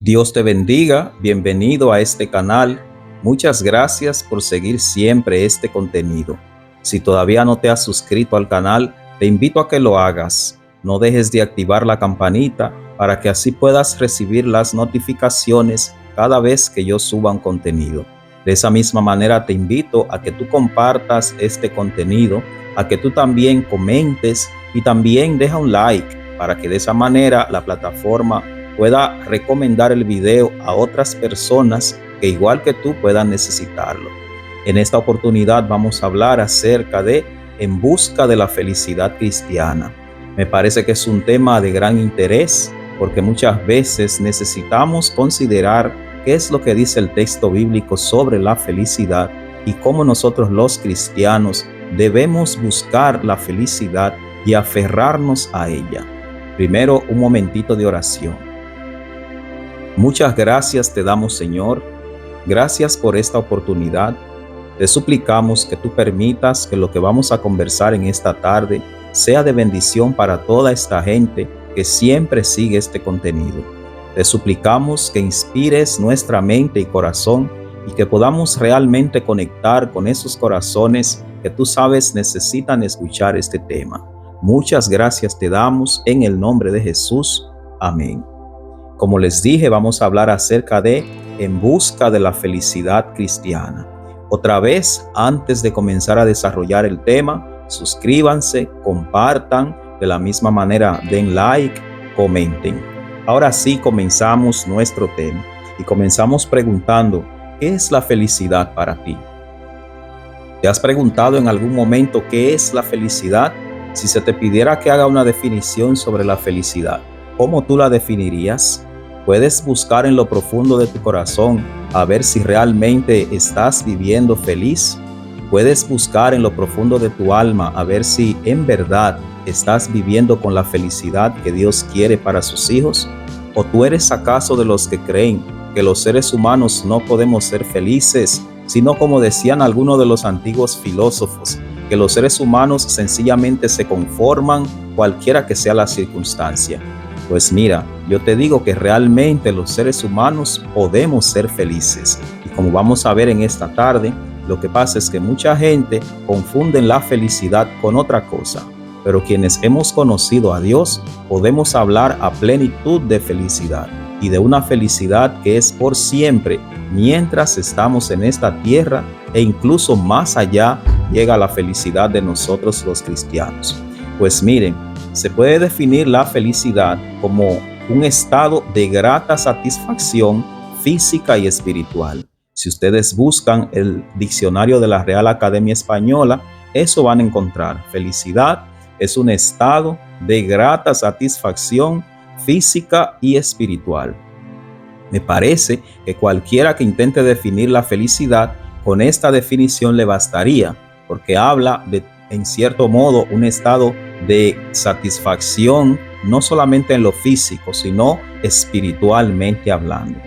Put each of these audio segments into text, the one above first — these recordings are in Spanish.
Dios te bendiga, bienvenido a este canal. Muchas gracias por seguir siempre este contenido. Si todavía no te has suscrito al canal, te invito a que lo hagas. No dejes de activar la campanita para que así puedas recibir las notificaciones cada vez que yo suba un contenido. De esa misma manera te invito a que tú compartas este contenido, a que tú también comentes y también deja un like para que de esa manera la plataforma pueda recomendar el video a otras personas que igual que tú puedan necesitarlo. En esta oportunidad vamos a hablar acerca de En busca de la felicidad cristiana. Me parece que es un tema de gran interés porque muchas veces necesitamos considerar qué es lo que dice el texto bíblico sobre la felicidad y cómo nosotros los cristianos debemos buscar la felicidad y aferrarnos a ella. Primero, un momentito de oración. Muchas gracias te damos, Señor. Gracias por esta oportunidad. Te suplicamos que tú permitas que lo que vamos a conversar en esta tarde sea de bendición para toda esta gente que siempre sigue este contenido. Te suplicamos que inspires nuestra mente y corazón y que podamos realmente conectar con esos corazones que tú sabes necesitan escuchar este tema. Muchas gracias te damos en el nombre de Jesús. Amén. Como les dije, vamos a hablar acerca de En busca de la felicidad cristiana. Otra vez, antes de comenzar a desarrollar el tema, suscríbanse, compartan, de la misma manera den like, comenten. Ahora sí comenzamos nuestro tema y comenzamos preguntando, ¿qué es la felicidad para ti? ¿Te has preguntado en algún momento qué es la felicidad? Si se te pidiera que haga una definición sobre la felicidad, ¿cómo tú la definirías? Puedes buscar en lo profundo de tu corazón a ver si realmente estás viviendo feliz. Puedes buscar en lo profundo de tu alma a ver si en verdad estás viviendo con la felicidad que Dios quiere para sus hijos. ¿O tú eres acaso de los que creen que los seres humanos no podemos ser felices, sino como decían algunos de los antiguos filósofos, que los seres humanos sencillamente se conforman cualquiera que sea la circunstancia? Pues mira, yo te digo que realmente los seres humanos podemos ser felices. Y como vamos a ver en esta tarde, lo que pasa es que mucha gente confunde la felicidad con otra cosa. Pero quienes hemos conocido a Dios, podemos hablar a plenitud de felicidad y de una felicidad que es por siempre mientras estamos en esta tierra e incluso más allá llega la felicidad de nosotros los cristianos. Pues miren, se puede definir la felicidad como un estado de grata satisfacción física y espiritual. Si ustedes buscan el diccionario de la Real Academia Española, eso van a encontrar. Felicidad es un estado de grata satisfacción física y espiritual. Me parece que cualquiera que intente definir la felicidad, con esta definición le bastaría, porque habla de, en cierto modo, un estado de satisfacción, no solamente en lo físico, sino espiritualmente hablando.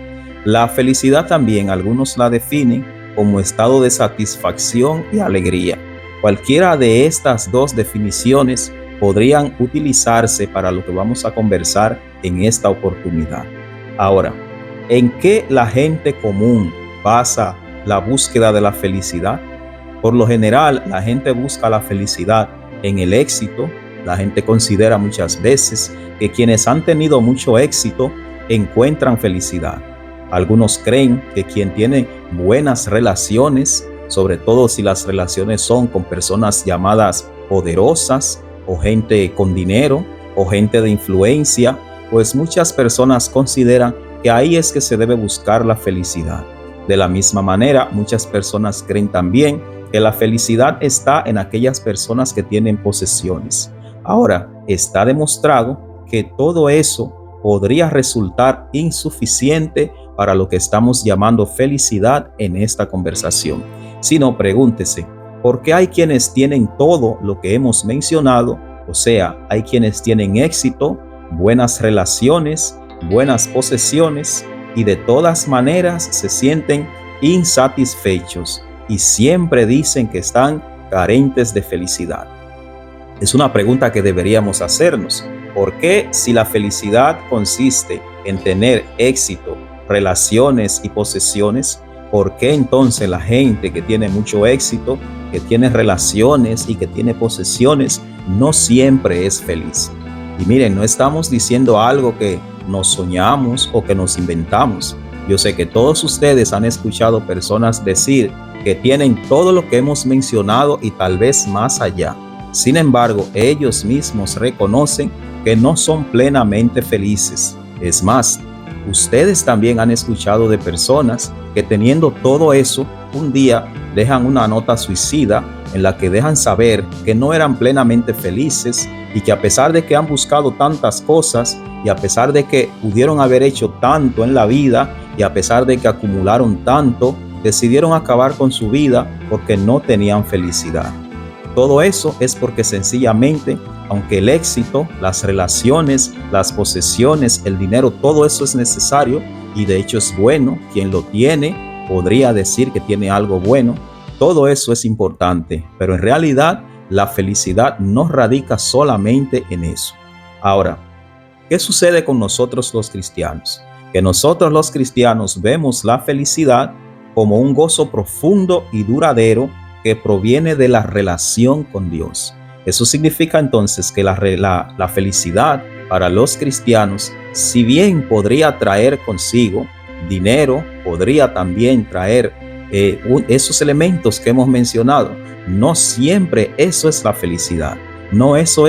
La felicidad también algunos la definen como estado de satisfacción y alegría. Cualquiera de estas dos definiciones podrían utilizarse para lo que vamos a conversar en esta oportunidad. Ahora, ¿en qué la gente común basa la búsqueda de la felicidad? Por lo general, la gente busca la felicidad en el éxito. La gente considera muchas veces que quienes han tenido mucho éxito encuentran felicidad. Algunos creen que quien tiene buenas relaciones, sobre todo si las relaciones son con personas llamadas poderosas o gente con dinero o gente de influencia, pues muchas personas consideran que ahí es que se debe buscar la felicidad. De la misma manera, muchas personas creen también que la felicidad está en aquellas personas que tienen posesiones. Ahora, está demostrado que todo eso podría resultar insuficiente para lo que estamos llamando felicidad en esta conversación. Si no, pregúntese, ¿por qué hay quienes tienen todo lo que hemos mencionado? O sea, hay quienes tienen éxito, buenas relaciones, buenas posesiones y de todas maneras se sienten insatisfechos y siempre dicen que están carentes de felicidad? Es una pregunta que deberíamos hacernos. ¿Por qué, si la felicidad consiste en tener éxito, relaciones y posesiones, ¿por qué entonces la gente que tiene mucho éxito, que tiene relaciones y que tiene posesiones, no siempre es feliz? Y miren, no estamos diciendo algo que nos soñamos o que nos inventamos. Yo sé que todos ustedes han escuchado personas decir que tienen todo lo que hemos mencionado y tal vez más allá. Sin embargo, ellos mismos reconocen que no son plenamente felices. Es más, ustedes también han escuchado de personas que teniendo todo eso, un día dejan una nota suicida en la que dejan saber que no eran plenamente felices y que a pesar de que han buscado tantas cosas y a pesar de que pudieron haber hecho tanto en la vida y a pesar de que acumularon tanto, decidieron acabar con su vida porque no tenían felicidad. Todo eso es porque sencillamente, aunque el éxito, las relaciones, las posesiones, el dinero, todo eso es necesario y de hecho es bueno, quien lo tiene podría decir que tiene algo bueno, todo eso es importante, pero en realidad la felicidad no radica solamente en eso. Ahora, ¿qué sucede con nosotros los cristianos? Que nosotros los cristianos vemos la felicidad como un gozo profundo y duradero que proviene de la relación con Dios. Eso significa entonces que la felicidad para los cristianos, si bien podría traer consigo dinero, podría también traer esos elementos que hemos mencionado, no siempre eso es la felicidad. No, eso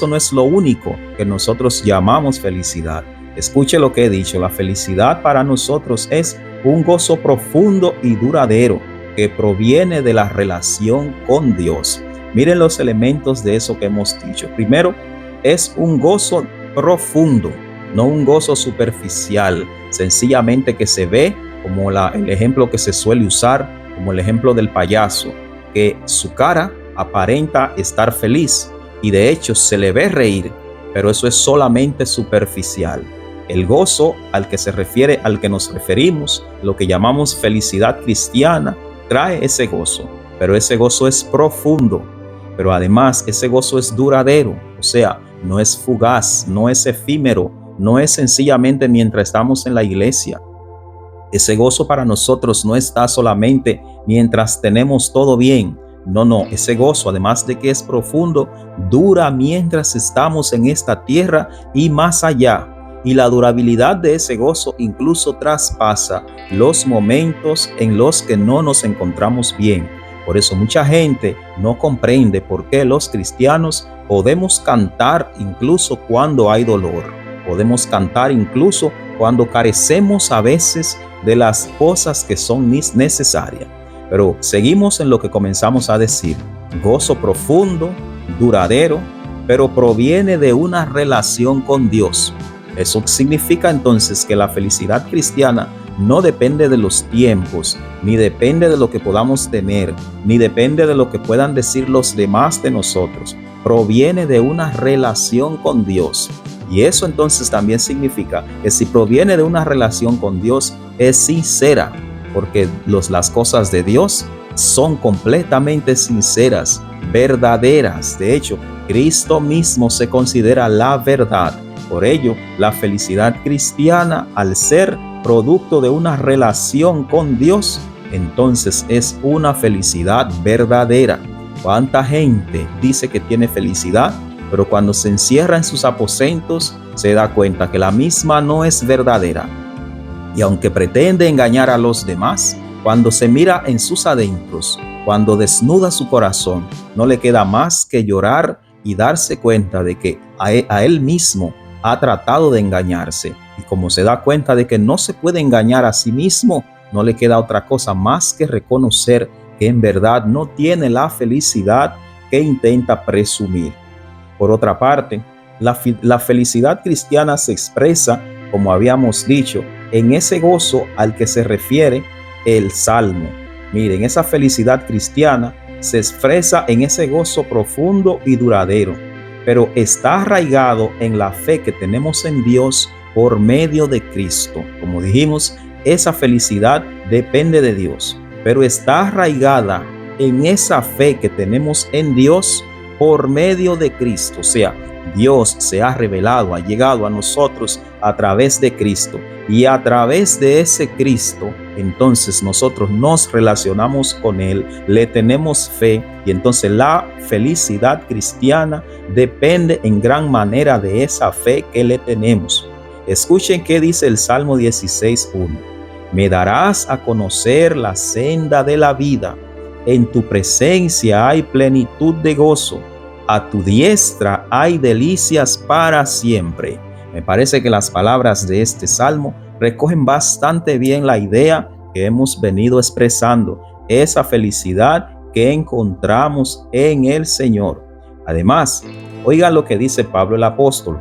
no es lo único que nosotros llamamos felicidad. Escuche lo que he dicho, la felicidad para nosotros es un gozo profundo y duradero que proviene de la relación con Dios. Miren los elementos de eso que hemos dicho. Primero, es un gozo profundo, no un gozo superficial, sencillamente que se ve como el ejemplo que se suele usar, como el ejemplo del payaso, que su cara aparenta estar feliz y de hecho se le ve reír, pero eso es solamente superficial. El gozo al que nos referimos, lo que llamamos felicidad cristiana, trae ese gozo, pero ese gozo es profundo, pero además ese gozo es duradero, o sea, no es fugaz, no es efímero, no es sencillamente mientras estamos en la iglesia. Ese gozo para nosotros no está solamente mientras tenemos todo bien. No, ese gozo, además de que es profundo, dura mientras estamos en esta tierra y más allá. Y la durabilidad de ese gozo incluso traspasa los momentos en los que no nos encontramos bien. Por eso mucha gente no comprende por qué los cristianos podemos cantar incluso cuando hay dolor. Podemos cantar incluso cuando carecemos a veces de las cosas que son necesarias. Pero seguimos en lo que comenzamos a decir. Gozo profundo, duradero, pero proviene de una relación con Dios. Eso significa entonces que la felicidad cristiana no depende de los tiempos, ni depende de lo que podamos tener, ni depende de lo que puedan decir los demás de nosotros. Proviene de una relación con Dios. Y eso entonces también significa que si proviene de una relación con Dios, es sincera, porque las cosas de Dios son completamente sinceras, verdaderas. De hecho, Cristo mismo se considera la verdad. Por ello, la felicidad cristiana, al ser producto de una relación con Dios, entonces es una felicidad verdadera. ¿Cuánta gente dice que tiene felicidad, pero cuando se encierra en sus aposentos se da cuenta que la misma no es verdadera? Y aunque pretende engañar a los demás, cuando se mira en sus adentros, cuando desnuda su corazón, no le queda más que llorar y darse cuenta de que a él mismo ha tratado de engañarse. Y como se da cuenta de que no se puede engañar a sí mismo, no le queda otra cosa más que reconocer que en verdad no tiene la felicidad que intenta presumir. Por otra parte, la felicidad cristiana se expresa, como habíamos dicho, en ese gozo al que se refiere el Salmo. Miren, esa felicidad cristiana se expresa en ese gozo profundo y duradero, pero está arraigado en la fe que tenemos en Dios por medio de Cristo. Como dijimos, esa felicidad depende de Dios, pero está arraigada en esa fe que tenemos en Dios por medio de Cristo. O sea, Dios se ha revelado, ha llegado a nosotros a través de Cristo. Y a través de ese Cristo, entonces nosotros nos relacionamos con Él, le tenemos fe, y entonces la felicidad cristiana depende en gran manera de esa fe que le tenemos. Escuchen qué dice el Salmo 16:1. Me darás a conocer la senda de la vida. En tu presencia hay plenitud de gozo. A tu diestra hay delicias para siempre. Me parece que las palabras de este salmo recogen bastante bien la idea que hemos venido expresando, esa felicidad que encontramos en el Señor. Además, oigan lo que dice Pablo el apóstol: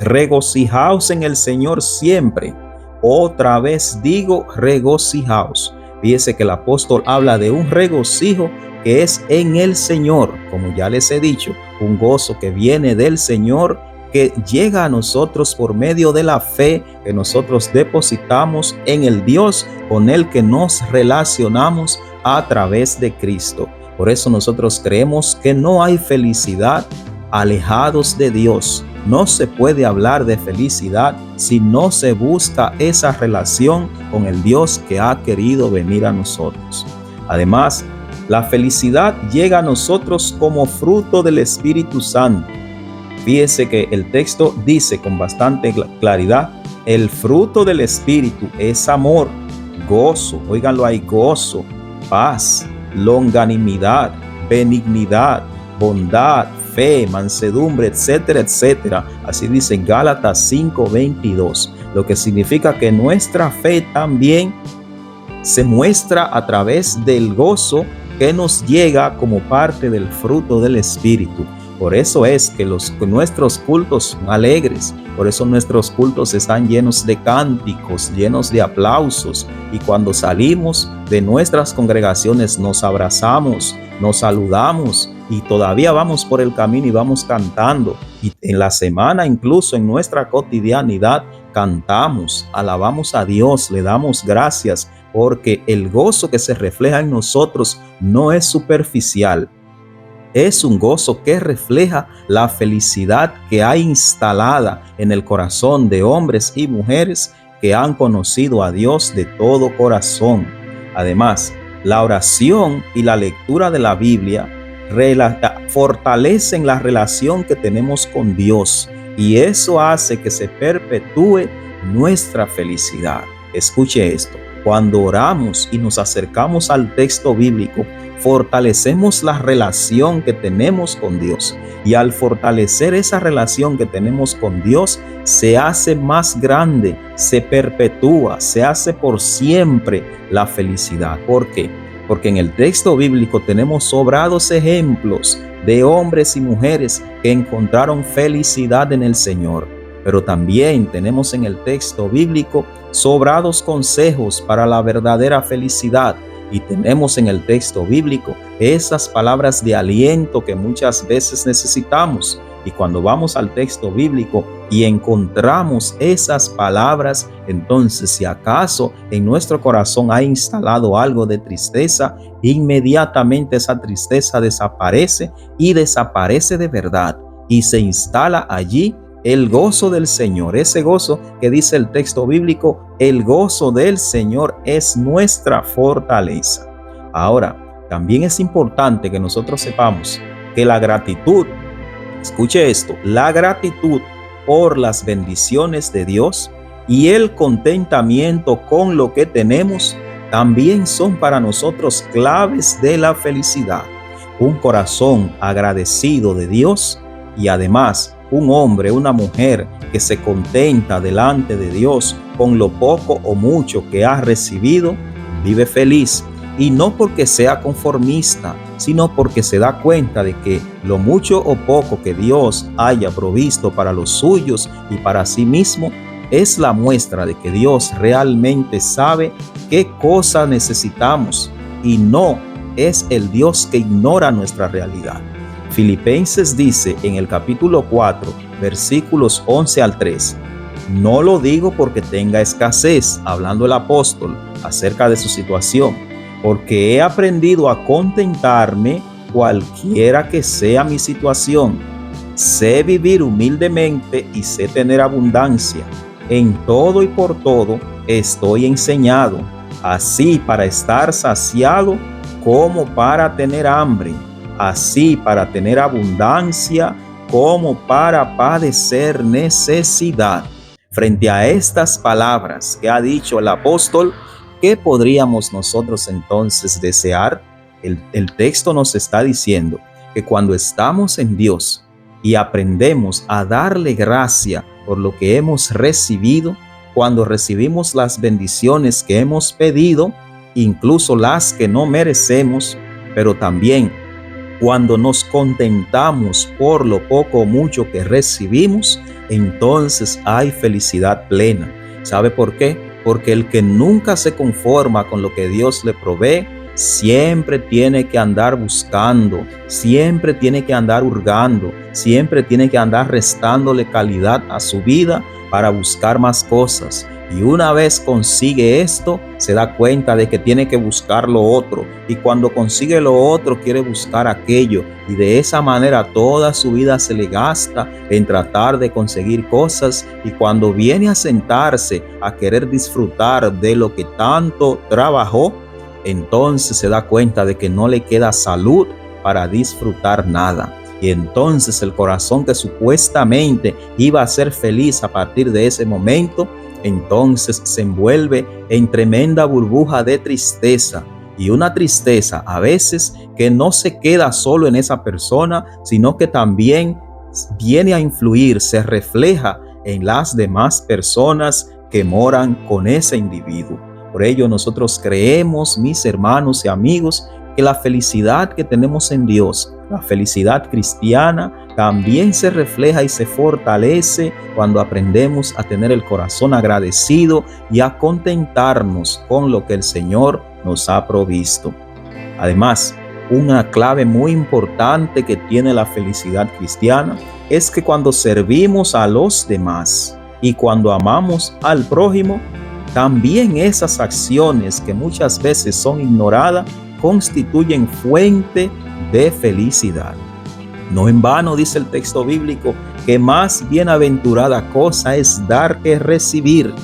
regocijaos en el Señor siempre. Otra vez digo, regocijaos. Fíjese que el apóstol habla de un regocijo que es en el Señor, como ya les he dicho, un gozo que viene del Señor, que llega a nosotros por medio de la fe que nosotros depositamos en el Dios con el que nos relacionamos a través de Cristo. Por eso nosotros creemos que no hay felicidad alejados de Dios. No se puede hablar de felicidad si no se busca esa relación con el Dios que ha querido venir a nosotros. Además, la felicidad llega a nosotros como fruto del Espíritu Santo. Fíjese que el texto dice con bastante claridad: el fruto del Espíritu es amor, gozo, óiganlo ahí, gozo, paz, longanimidad, benignidad, bondad, fe, mansedumbre, etcétera, etcétera. Así dice en Gálatas 5:22, lo que significa que nuestra fe también se muestra a través del gozo que nos llega como parte del fruto del Espíritu. Por eso es que nuestros cultos son alegres, por eso nuestros cultos están llenos de cánticos, llenos de aplausos, y cuando salimos de nuestras congregaciones nos abrazamos, nos saludamos, y todavía vamos por el camino y vamos cantando, y en la semana, incluso en nuestra cotidianidad, cantamos, alabamos a Dios, le damos gracias, porque el gozo que se refleja en nosotros no es superficial. Es un gozo que refleja la felicidad que hay instalada en el corazón de hombres y mujeres que han conocido a Dios de todo corazón. Además, la oración y la lectura de la Biblia fortalecen la relación que tenemos con Dios, y eso hace que se perpetúe nuestra felicidad. Escuche esto: cuando oramos y nos acercamos al texto bíblico, fortalecemos la relación que tenemos con Dios, y al fortalecer esa relación que tenemos con Dios, se hace más grande, se perpetúa, se hace por siempre la felicidad. ¿Por qué? Porque en el texto bíblico tenemos sobrados ejemplos de hombres y mujeres que encontraron felicidad en el Señor. Pero también tenemos en el texto bíblico sobrados consejos para la verdadera felicidad. Y tenemos en el texto bíblico esas palabras de aliento que muchas veces necesitamos. Y cuando vamos al texto bíblico y encontramos esas palabras, entonces si acaso en nuestro corazón ha instalado algo de tristeza, inmediatamente esa tristeza desaparece, y desaparece de verdad, y se instala allí el gozo del Señor. Ese gozo que dice el texto bíblico: el gozo del Señor es nuestra fortaleza. Ahora, también es importante que nosotros sepamos que la gratitud, escuche esto, la gratitud por las bendiciones de Dios y el contentamiento con lo que tenemos también son para nosotros claves de la felicidad. Un corazón agradecido de Dios, y además un hombre, una mujer que se contenta delante de Dios con lo poco o mucho que ha recibido, vive feliz. Y no porque sea conformista, sino porque se da cuenta de que lo mucho o poco que Dios haya provisto para los suyos y para sí mismo es la muestra de que Dios realmente sabe qué cosa necesitamos, y no es el Dios que ignora nuestra realidad. Filipenses dice en el capítulo 4, versículos 11 al 13, no lo digo porque tenga escasez, hablando el apóstol acerca de su situación, porque he aprendido a contentarme cualquiera que sea mi situación. Sé vivir humildemente y sé tener abundancia. En todo y por todo estoy enseñado, así para estar saciado como para tener hambre, así para tener abundancia como para padecer necesidad. Frente a estas palabras que ha dicho el apóstol, ¿qué podríamos nosotros entonces desear? El texto nos está diciendo que cuando estamos en Dios y aprendemos a darle gracia por lo que hemos recibido, cuando recibimos las bendiciones que hemos pedido, incluso las que no merecemos, pero también cuando nos contentamos por lo poco o mucho que recibimos, entonces hay felicidad plena. ¿Sabe por qué? Porque el que nunca se conforma con lo que Dios le provee, siempre tiene que andar buscando, siempre tiene que andar hurgando, siempre tiene que andar restándole calidad a su vida para buscar más cosas. Y una vez consigue esto, se da cuenta de que tiene que buscar lo otro. Y cuando consigue lo otro, quiere buscar aquello. Y de esa manera toda su vida se le gasta en tratar de conseguir cosas. Y cuando viene a sentarse a querer disfrutar de lo que tanto trabajó, entonces se da cuenta de que no le queda salud para disfrutar nada. Y entonces el corazón que supuestamente iba a ser feliz a partir de ese momento, entonces se envuelve en tremenda burbuja de tristeza, y una tristeza a veces que no se queda solo en esa persona, sino que también viene a influir, se refleja en las demás personas que moran con ese individuo. Por ello nosotros creemos, mis hermanos y amigos, que la felicidad que tenemos en Dios, la felicidad cristiana, también se refleja y se fortalece cuando aprendemos a tener el corazón agradecido y a contentarnos con lo que el Señor nos ha provisto. Además, una clave muy importante que tiene la felicidad cristiana es que cuando servimos a los demás y cuando amamos al prójimo, también esas acciones que muchas veces son ignoradas constituyen fuente de felicidad. No en vano dice el texto bíblico que más bienaventurada cosa es dar que recibir,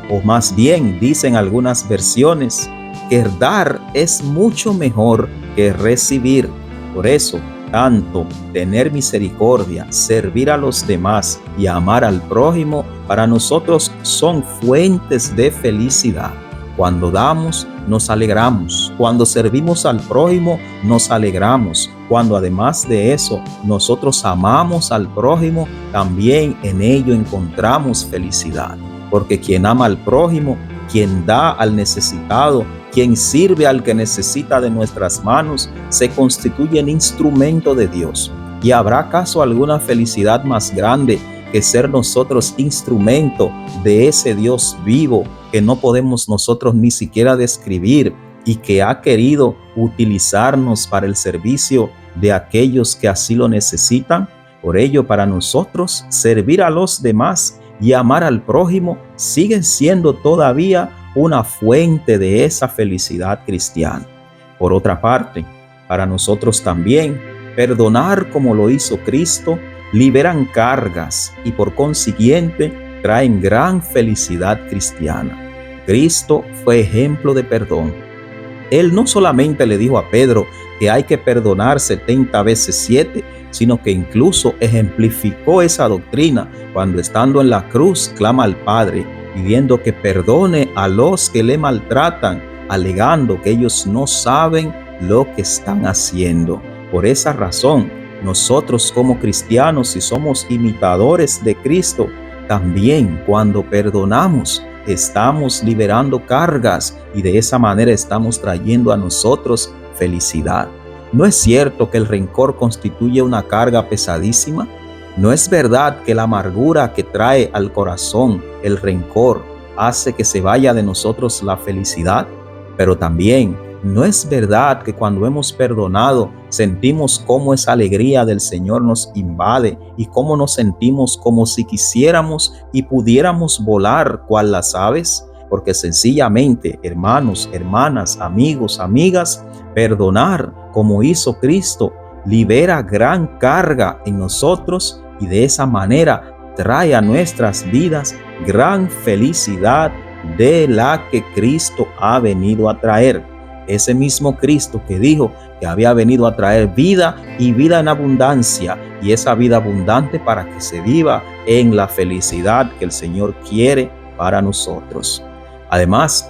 o más bien dicen algunas versiones que dar es mucho mejor que recibir. Por eso, tanto tener misericordia, servir a los demás y amar al prójimo para nosotros son fuentes de felicidad. Cuando damos, nos alegramos. Cuando servimos al prójimo, nos alegramos. Cuando además de eso, nosotros amamos al prójimo, también en ello encontramos felicidad. Porque quien ama al prójimo, quien da al necesitado, quien sirve al que necesita de nuestras manos, se constituye en instrumento de Dios. ¿Y habrá acaso alguna felicidad más grande que ser nosotros instrumento de ese Dios vivo que no podemos nosotros ni siquiera describir y que ha querido utilizarnos para el servicio de aquellos que así lo necesitan? Por ello, para nosotros, servir a los demás y amar al prójimo siguen siendo todavía una fuente de esa felicidad cristiana. Por otra parte, para nosotros también, perdonar como lo hizo Cristo liberan cargas y por consiguiente traen gran felicidad cristiana. Cristo fue ejemplo de perdón. Él no solamente le dijo a Pedro que hay que perdonar 70 veces 7, sino que incluso ejemplificó esa doctrina cuando estando en la cruz clama al Padre pidiendo que perdone a los que le maltratan, alegando que ellos no saben lo que están haciendo. Por esa razón, nosotros como cristianos, si somos imitadores de Cristo, también cuando perdonamos, estamos liberando cargas y de esa manera estamos trayendo a nosotros felicidad. ¿No es cierto que el rencor constituye una carga pesadísima? ¿No es verdad que la amargura que trae al corazón el rencor hace que se vaya de nosotros la felicidad? Pero también, ¿no es verdad que cuando hemos perdonado sentimos cómo esa alegría del Señor nos invade y cómo nos sentimos como si quisiéramos y pudiéramos volar cual las aves? Porque sencillamente, hermanos, hermanas, amigos, amigas, perdonar como hizo Cristo libera gran carga en nosotros y de esa manera trae a nuestras vidas gran felicidad de la que Cristo ha venido a traer. Ese mismo Cristo que dijo que había venido a traer vida y vida en abundancia, y esa vida abundante para que se viva en la felicidad que el Señor quiere para nosotros. Además,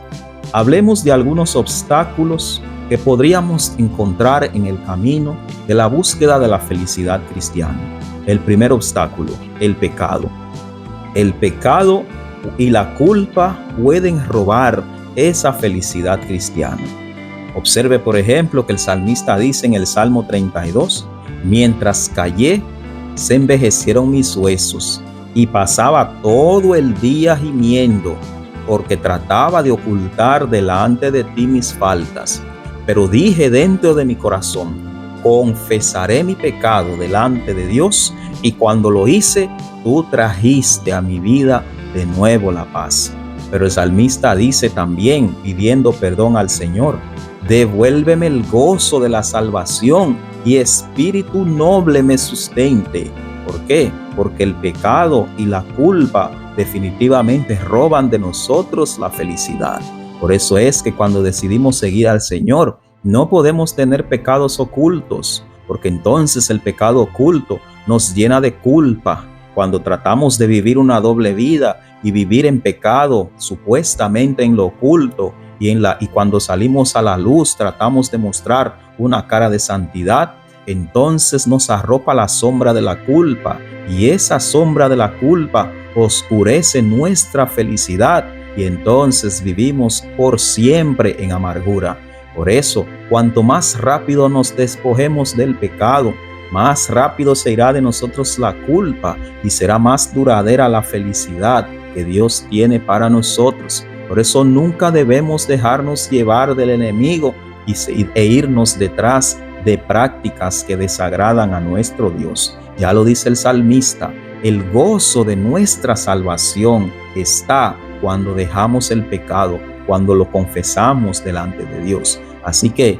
hablemos de algunos obstáculos que podríamos encontrar en el camino de la búsqueda de la felicidad cristiana. El primer obstáculo, el pecado. El pecado y la culpa pueden robar esa felicidad cristiana. Observe, por ejemplo, que el salmista dice en el Salmo 32, mientras callé, se envejecieron mis huesos y pasaba todo el día gimiendo, porque trataba de ocultar delante de ti mis faltas. Pero dije dentro de mi corazón, confesaré mi pecado delante de Dios, y cuando lo hice, tú trajiste a mi vida de nuevo la paz. Pero el salmista dice también, pidiendo perdón al Señor, devuélveme el gozo de la salvación y espíritu noble me sustente. ¿Por qué? Porque el pecado y la culpa definitivamente roban de nosotros la felicidad. Por eso es que cuando decidimos seguir al Señor, no podemos tener pecados ocultos, porque entonces el pecado oculto nos llena de culpa. Cuando tratamos de vivir una doble vida y vivir en pecado, supuestamente en lo oculto, y cuando salimos a la luz tratamos de mostrar una cara de santidad, entonces nos arropa la sombra de la culpa, y esa sombra de la culpa oscurece nuestra felicidad, y entonces vivimos por siempre en amargura. Por eso, cuanto más rápido nos despojemos del pecado, más rápido se irá de nosotros la culpa y será más duradera la felicidad que Dios tiene para nosotros. Por eso nunca debemos dejarnos llevar del enemigo e irnos detrás de prácticas que desagradan a nuestro Dios. Ya lo dice el salmista, el gozo de nuestra salvación está cuando dejamos el pecado, cuando lo confesamos delante de Dios. Así que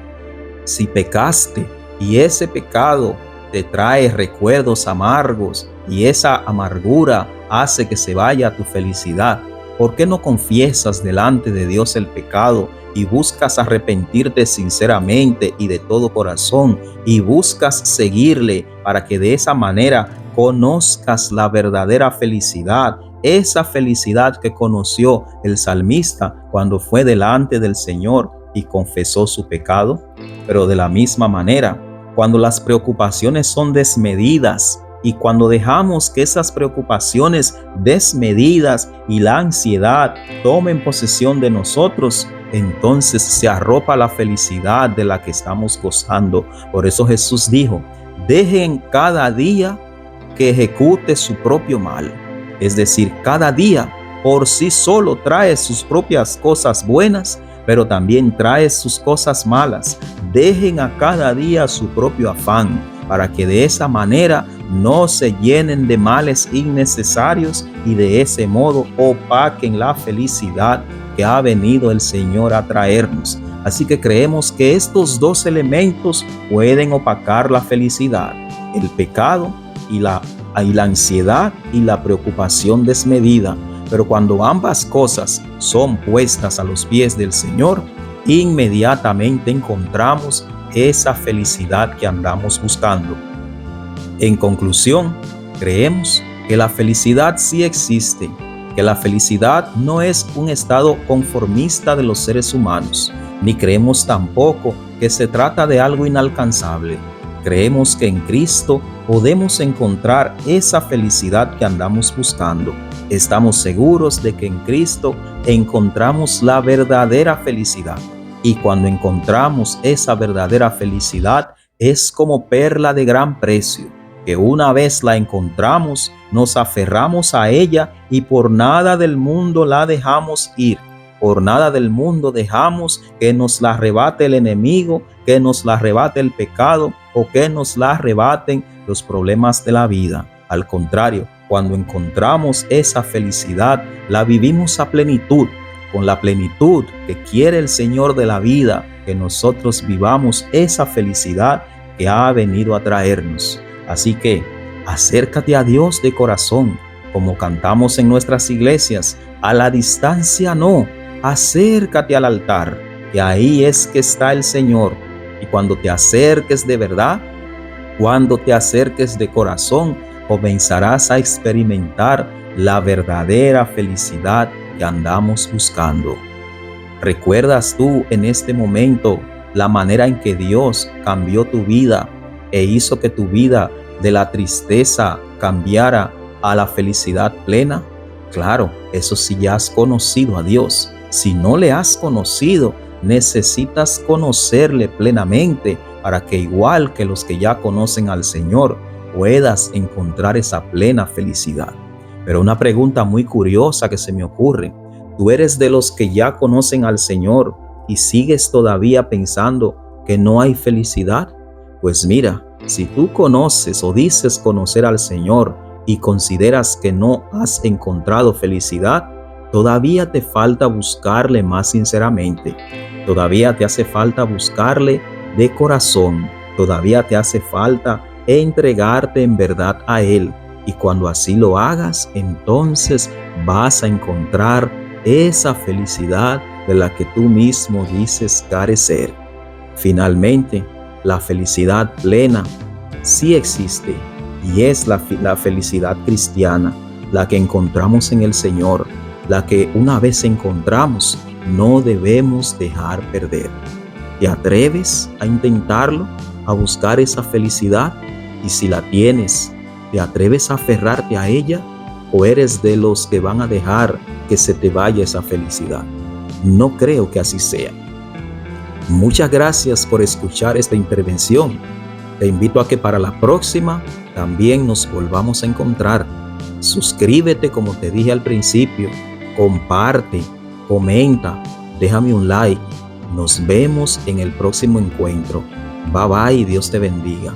si pecaste y ese pecado te trae recuerdos amargos y esa amargura hace que se vaya tu felicidad, ¿por qué no confiesas delante de Dios el pecado y buscas arrepentirte sinceramente y de todo corazón y buscas seguirle para que de esa manera conozcas la verdadera felicidad? Esa felicidad que conoció el salmista cuando fue delante del Señor y confesó su pecado. Pero de la misma manera, cuando las preocupaciones son desmedidas y cuando dejamos que esas preocupaciones desmedidas y la ansiedad tomen posesión de nosotros, entonces se arropa la felicidad de la que estamos gozando. Por eso Jesús dijo, dejen cada día que ejecute su propio mal. Es decir, cada día por sí solo trae sus propias cosas buenas, pero también trae sus cosas malas. Dejen a cada día su propio afán, para que de esa manera no se llenen de males innecesarios y de ese modo opaquen la felicidad que ha venido el Señor a traernos. Así que creemos que estos dos elementos pueden opacar la felicidad: el pecado y la ansiedad y la preocupación desmedida. Pero cuando ambas cosas son puestas a los pies del Señor, inmediatamente encontramos esa felicidad que andamos buscando. En conclusión, creemos que la felicidad sí existe, que la felicidad no es un estado conformista de los seres humanos, ni creemos tampoco que se trata de algo inalcanzable. Creemos que en Cristo podemos encontrar esa felicidad que andamos buscando. Estamos seguros de que en Cristo encontramos la verdadera felicidad. Y cuando encontramos esa verdadera felicidad, es como perla de gran precio, que una vez la encontramos, nos aferramos a ella y por nada del mundo la dejamos ir. Por nada del mundo dejamos que nos la arrebate el enemigo, que nos la arrebate el pecado o que nos la arrebaten los problemas de la vida. Al contrario, cuando encontramos esa felicidad, la vivimos a plenitud, con la plenitud que quiere el Señor de la vida, que nosotros vivamos esa felicidad que ha venido a traernos. Así que acércate a Dios de corazón, como cantamos en nuestras iglesias, a la distancia no, acércate al altar, que ahí es que está el Señor. Y cuando te acerques de verdad, cuando te acerques de corazón, comenzarás a experimentar la verdadera felicidad que andamos buscando. ¿Recuerdas tú en este momento la manera en que Dios cambió tu vida e hizo que tu vida de la tristeza cambiara a la felicidad plena? Claro, eso sí ya has conocido a Dios. Si no le has conocido, necesitas conocerle plenamente para que, igual que los que ya conocen al Señor, puedas encontrar esa plena felicidad. Pero una pregunta muy curiosa que se me ocurre: ¿tú eres de los que ya conocen al Señor y sigues todavía pensando que no hay felicidad? Pues mira, si tú conoces o dices conocer al Señor y consideras que no has encontrado felicidad, todavía te falta buscarle más sinceramente. Todavía te hace falta buscarle de corazón. Todavía te hace falta entregarte en verdad a Él. Y cuando así lo hagas, entonces vas a encontrar esa felicidad de la que tú mismo dices carecer. Finalmente, la felicidad plena sí existe, y es la felicidad cristiana, la que encontramos en el Señor, la que una vez encontramos no debemos dejar perder. ¿Te atreves a intentarlo, a buscar esa felicidad? Y si la tienes, ¿te atreves a aferrarte a ella, o eres de los que van a dejar que se te vaya esa felicidad? No creo que así sea. Muchas gracias por escuchar esta intervención. Te invito a que para la próxima también nos volvamos a encontrar. Suscríbete, como te dije al principio, comparte, comenta, déjame un like. Nos vemos en el próximo encuentro. Bye bye y Dios te bendiga.